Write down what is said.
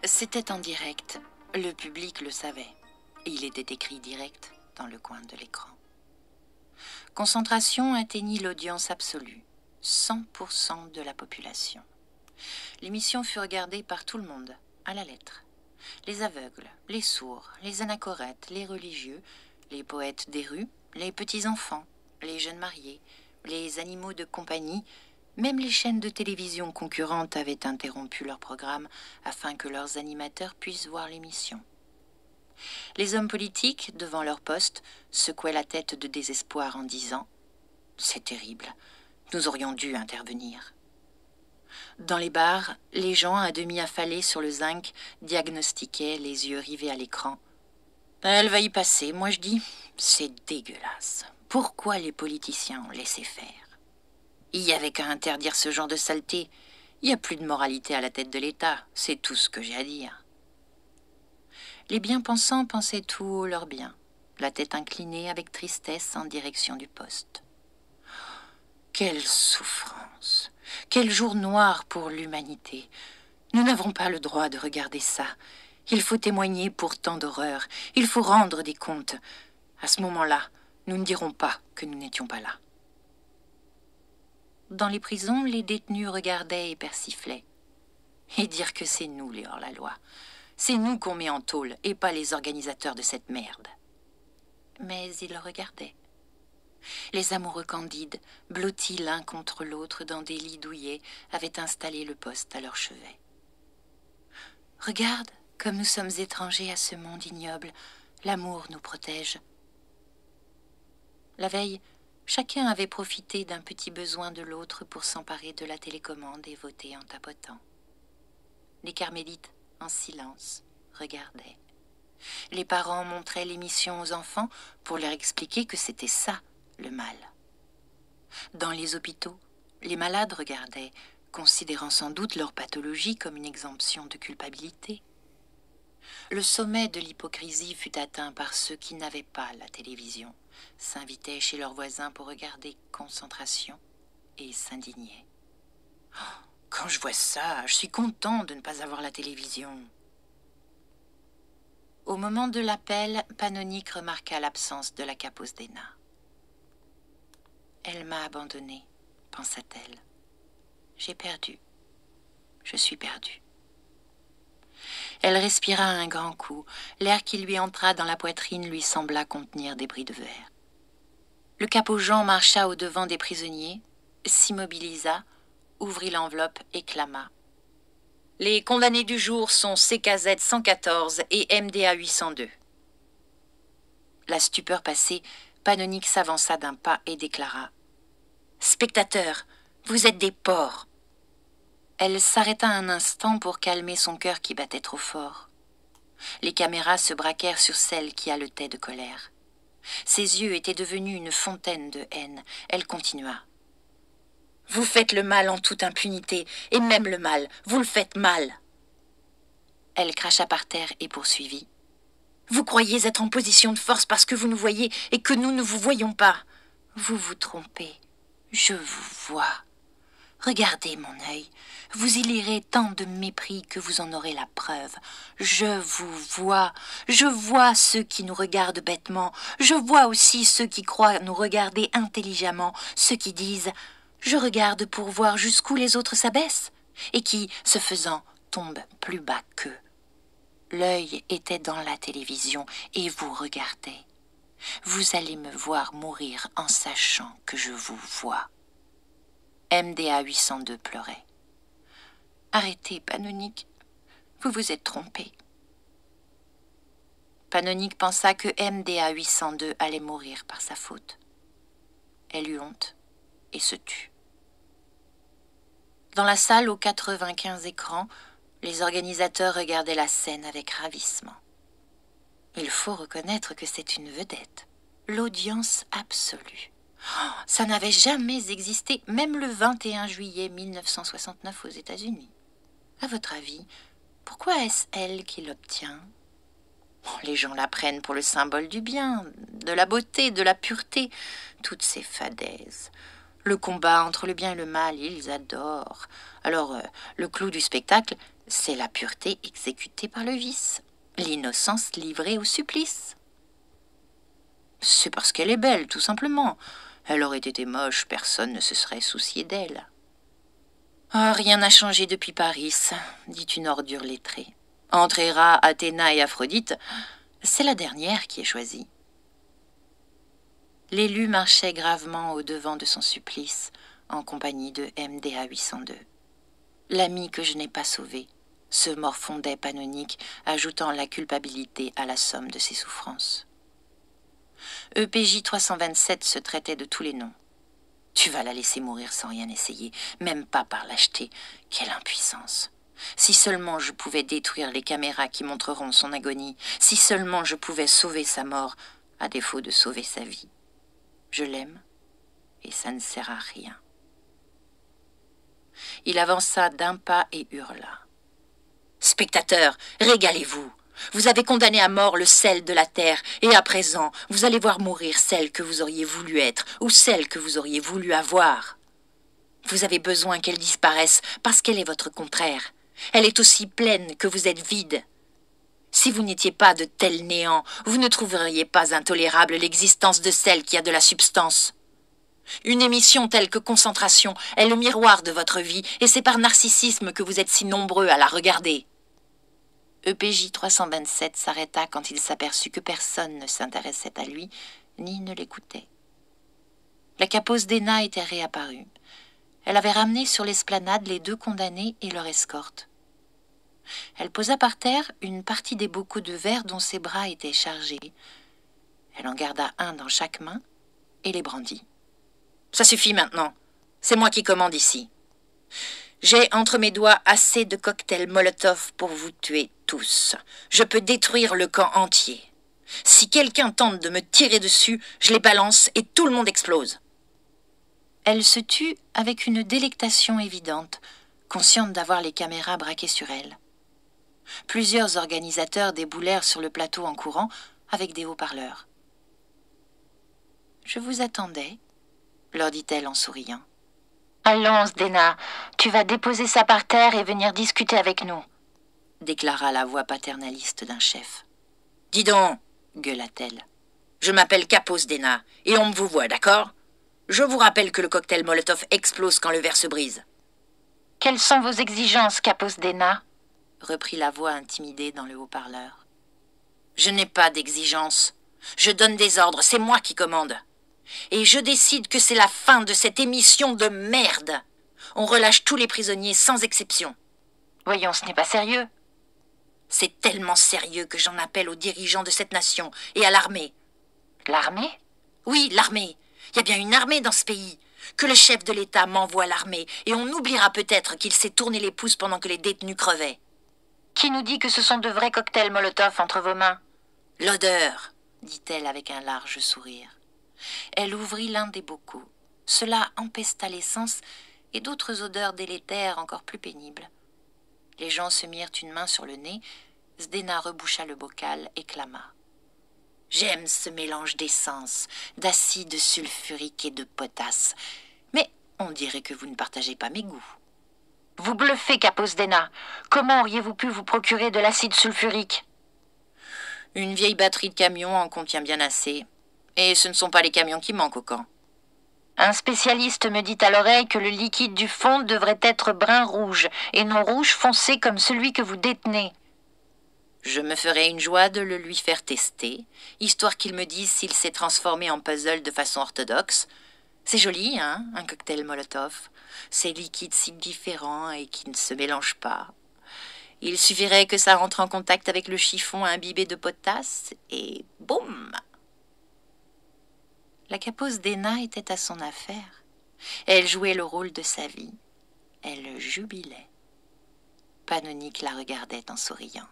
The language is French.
C'était en direct. Le public le savait. Il était écrit direct dans le coin de l'écran. Concentration atteignit l'audience absolue, 100% de la population. L'émission fut regardée par tout le monde, à la lettre. Les aveugles, les sourds, les anachorètes, les religieux, les poètes des rues, les petits-enfants, les jeunes mariés, les animaux de compagnie, même les chaînes de télévision concurrentes avaient interrompu leur programme afin que leurs animateurs puissent voir l'émission. Les hommes politiques, devant leur poste, secouaient la tête de désespoir en disant « C'est terrible, nous aurions dû intervenir ». Dans les bars, les gens à demi affalés sur le zinc diagnostiquaient, les yeux rivés à l'écran. « Elle va y passer, moi je dis, c'est dégueulasse. Pourquoi les politiciens ont laissé faire ? Il y avait qu'à interdire ce genre de saleté. Il n'y a plus de moralité à la tête de l'État, c'est tout ce que j'ai à dire. » Les bien-pensants pensaient tout haut leur bien, la tête inclinée avec tristesse en direction du poste. Quelle souffrance! Quel jour noir pour l'humanité! Nous n'avons pas le droit de regarder ça. Il faut témoigner pour tant d'horreurs. Il faut rendre des comptes. À ce moment-là, nous ne dirons pas que nous n'étions pas là. Dans les prisons, les détenus regardaient et persiflaient. Et dire que c'est nous les hors-la-loi. C'est nous qu'on met en tôle et pas les organisateurs de cette merde. Mais ils regardaient. Les amoureux candides, blottis l'un contre l'autre dans des lits douillets, avaient installé le poste à leur chevet. « Regarde comme nous sommes étrangers à ce monde ignoble. L'amour nous protège. » La veille, chacun avait profité d'un petit besoin de l'autre pour s'emparer de la télécommande et voter en tapotant. Les carmélites, en silence, regardaient. Les parents montraient l'émission aux enfants pour leur expliquer que c'était ça, le mal. Dans les hôpitaux, les malades regardaient, considérant sans doute leur pathologie comme une exemption de culpabilité. Le sommet de l'hypocrisie fut atteint par ceux qui n'avaient pas la télévision, s'invitaient chez leurs voisins pour regarder Concentration et s'indignaient. Oh, quand je vois ça, je suis content de ne pas avoir la télévision. Au moment de l'appel, Panonique remarqua l'absence de la Caposdena. « Elle m'a abandonnée, pensa-t-elle. J'ai perdu. Je suis perdue. » Elle respira un grand coup. L'air qui lui entra dans la poitrine lui sembla contenir des bris de verre. Le capot Jean marcha au-devant des prisonniers, s'immobilisa, ouvrit l'enveloppe et clama. « Les condamnés du jour sont CKZ 114 et MDA 802. » La stupeur passée, Panonique s'avança d'un pas et déclara « Spectateurs, vous êtes des porcs !» Elle s'arrêta un instant pour calmer son cœur qui battait trop fort. Les caméras se braquèrent sur celle qui haletait de colère. Ses yeux étaient devenus une fontaine de haine. Elle continua. « Vous faites le mal en toute impunité, et même le mal, vous le faites mal. » Elle cracha par terre et poursuivit. « Vous croyez être en position de force parce que vous nous voyez et que nous ne vous voyons pas. Vous vous trompez. Je vous vois. Regardez mon œil. Vous y lirez tant de mépris que vous en aurez la preuve. Je vous vois. Je vois ceux qui nous regardent bêtement. Je vois aussi ceux qui croient nous regarder intelligemment, ceux qui disent « Je regarde pour voir jusqu'où les autres s'abaissent » et qui, ce faisant, tombent plus bas qu'eux. L'œil était dans la télévision et vous regardez. Vous allez me voir mourir en sachant que je vous vois. MDA 802 pleurait. « Arrêtez, Panonique, vous vous êtes trompée. » Panonique pensa que MDA 802 allait mourir par sa faute. Elle eut honte et se tut. Dans la salle aux 95 écrans, les organisateurs regardaient la scène avec ravissement. Il faut reconnaître que c'est une vedette, l'audience absolue. Oh, ça n'avait jamais existé, même le 21 juillet 1969 aux États-Unis. À votre avis, pourquoi est-ce elle qui l'obtient ? Les gens la prennent pour le symbole du bien, de la beauté, de la pureté, toutes ces fadaises. Le combat entre le bien et le mal, ils adorent. Alors, le clou du spectacle, c'est la pureté exécutée par le vice, l'innocence livrée au supplice. C'est parce qu'elle est belle, tout simplement. Elle aurait été moche, personne ne se serait soucié d'elle. Ah, rien n'a changé depuis Paris, dit une ordure lettrée. Entre Héra, Athéna et Aphrodite, c'est la dernière qui est choisie. L'élu marchait gravement au-devant de son supplice, en compagnie de MDA 802. L'ami que je n'ai pas sauvé, se morfondait Panonique, ajoutant la culpabilité à la somme de ses souffrances. EPJ 327 se traitait de tous les noms. Tu vas la laisser mourir sans rien essayer, même pas par lâcheté. Quelle impuissance! Si seulement je pouvais détruire les caméras qui montreront son agonie, si seulement je pouvais sauver sa mort, à défaut de sauver sa vie. Je l'aime, et ça ne sert à rien. Il avança d'un pas et hurla. « Spectateurs, régalez-vous! Vous avez condamné à mort le sel de la terre, et à présent, vous allez voir mourir celle que vous auriez voulu être, ou celle que vous auriez voulu avoir. Vous avez besoin qu'elle disparaisse, parce qu'elle est votre contraire. Elle est aussi pleine que vous êtes vide. Si vous n'étiez pas de tel néant, vous ne trouveriez pas intolérable l'existence de celle qui a de la substance. Une émission telle que Concentration est le miroir de votre vie, et c'est par narcissisme que vous êtes si nombreux à la regarder. » EPJ 327 s'arrêta quand il s'aperçut que personne ne s'intéressait à lui, ni ne l'écoutait. La Capos d'Héna était réapparue. Elle avait ramené sur l'esplanade les 2 condamnés et leur escorte. Elle posa par terre une partie des bocaux de verre dont ses bras étaient chargés. Elle en garda un dans chaque main et les brandit. « Ça suffit maintenant. C'est moi qui commande ici. J'ai entre mes doigts assez de cocktails Molotov pour vous tuer tous. Je peux détruire le camp entier. Si quelqu'un tente de me tirer dessus, je les balance et tout le monde explose. » Elle se tut avec une délectation évidente, consciente d'avoir les caméras braquées sur elle. Plusieurs organisateurs déboulèrent sur le plateau en courant avec des haut-parleurs. « Je vous attendais, » leur dit-elle en souriant. « Allons, Zdena, tu vas déposer ça par terre et venir discuter avec nous, » déclara la voix paternaliste d'un chef. « Dis donc, » gueula-t-elle, « je m'appelle Capos Zdena et on me vous voit, d'accord ? Je vous rappelle que le cocktail Molotov explose quand le verre se brise. »« Quelles sont vos exigences, Capos Zdena ?» reprit la voix intimidée dans le haut-parleur. « Je n'ai pas d'exigence. Je donne des ordres, c'est moi qui commande. Et je décide que c'est la fin de cette émission de merde. On relâche tous les prisonniers sans exception. » « Voyons, ce n'est pas sérieux. »« C'est tellement sérieux que j'en appelle aux dirigeants de cette nation et à l'armée. »« L'armée ? » ?»« Oui, l'armée. Il y a bien une armée dans ce pays. Que le chef de l'État m'envoie l'armée et on oubliera peut-être qu'il s'est tourné les pouces pendant que les détenus crevaient. »« Qui nous dit que ce sont de vrais cocktails Molotov entre vos mains ? » ?»« L'odeur, » dit-elle avec un large sourire. Elle ouvrit l'un des bocaux. Cela empesta l'essence et d'autres odeurs délétères encore plus pénibles. Les gens se mirent une main sur le nez. Zdena reboucha le bocal et clama. « J'aime ce mélange d'essence, d'acide sulfurique et de potasse. Mais on dirait que vous ne partagez pas mes goûts. »« Vous bluffez, Capos Zdena. Comment auriez-vous pu vous procurer de l'acide sulfurique ? » ?»« Une vieille batterie de camion en contient bien assez. Et ce ne sont pas les camions qui manquent au camp. »« Un spécialiste me dit à l'oreille que le liquide du fond devrait être brun-rouge et non rouge foncé comme celui que vous détenez. » Je me ferai une joie de le lui faire tester, histoire qu'il me dise s'il s'est transformé en puzzle de façon orthodoxe. C'est joli, hein, un cocktail Molotov. Ces liquides si différents et qui ne se mélangent pas. Il suffirait que ça rentre en contact avec le chiffon imbibé de potasse et boum! La Capos d'Héna était à son affaire. Elle jouait le rôle de sa vie. Elle jubilait. Panonique la regardait en souriant.